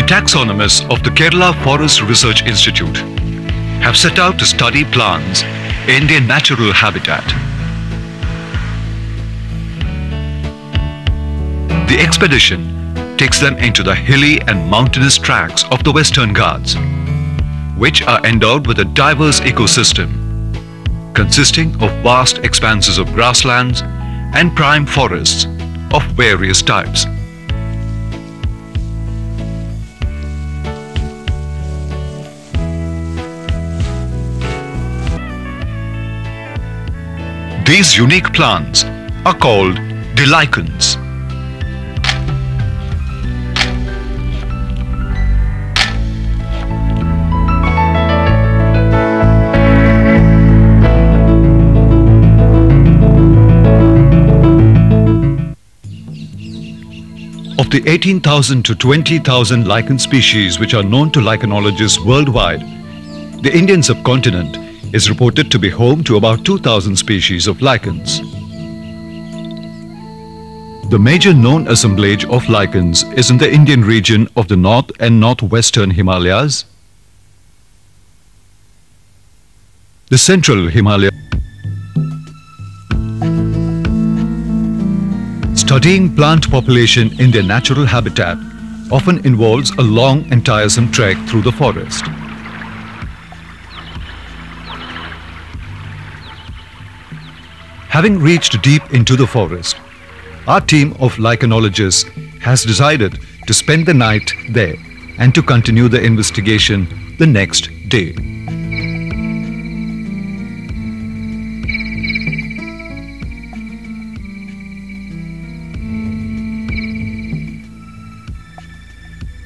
and taxonomists of the Kerala Forest Research Institute have set out to study plants in their natural habitat. The expedition takes them into the hilly and mountainous tracts of the Western Ghats, which are endowed with a diverse ecosystem consisting of vast expanses of grasslands and prime forests of various types. These unique plants are called the lichens. Of the 18,000 to 20,000 lichen species which are known to lichenologists worldwide, the Indian subcontinent is reported to be home to about 2,000 species of lichens. The major known assemblage of lichens is in the Indian region of the North and Northwestern Himalayas, the Central Himalayas. Studying plant population in their natural habitat often involves a long and tiresome trek through the forest. Having reached deep into the forest, our team of lichenologists has decided to spend the night there and to continue the investigation the next day.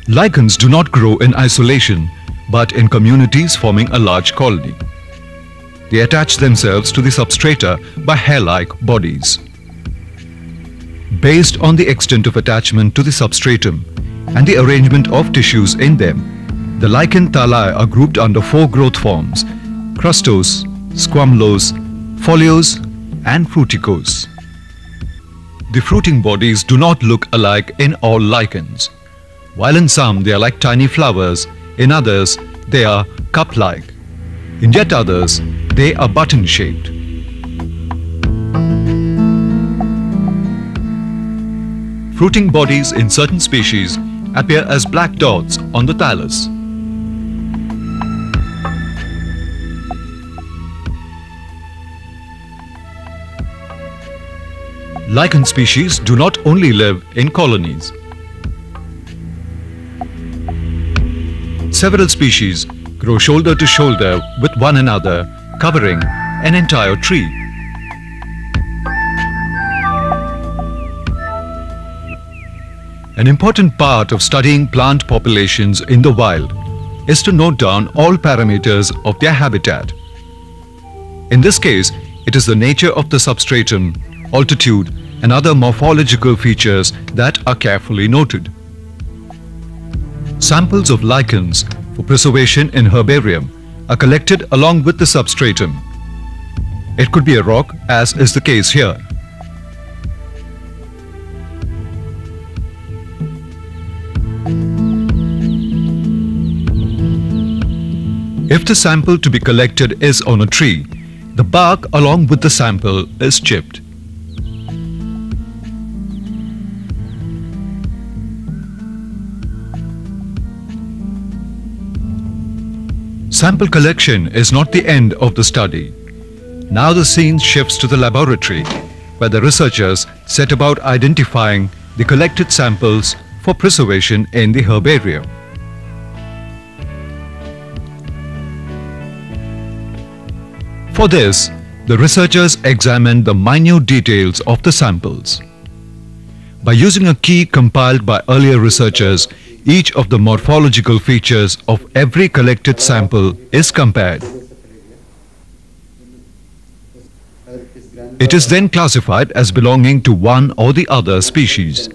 Lichens do not grow in isolation, but in communities forming a large colony. They attach themselves to the substrata by hair-like bodies. Based on the extent of attachment to the substratum and the arrangement of tissues in them, the lichen thalli are grouped under 4 growth forms: crustose, squamulose, foliose and fruticose. The fruiting bodies do not look alike in all lichens. While in some they are like tiny flowers, in others they are cup-like. In yet others, they are button-shaped. Fruiting bodies in certain species appear as black dots on the thallus. Lichen species do not only live in colonies. Several species grow shoulder to shoulder with one another, covering an entire tree. An important part of studying plant populations in the wild is to note down all parameters of their habitat. In this case, it is the nature of the substratum, altitude, and other morphological features that are carefully noted. Samples of lichens for preservation in herbarium are collected along with the substratum. It could be a rock, as is the case here. If the sample to be collected is on a tree, the bark along with the sample is chipped. Sample collection is not the end of the study. Now the scene shifts to the laboratory, where the researchers set about identifying the collected samples for preservation in the herbarium. For this, the researchers examined the minute details of the samples. By using a key compiled by earlier researchers, each of the morphological features of every collected sample is compared. It is then classified as belonging to one or the other species.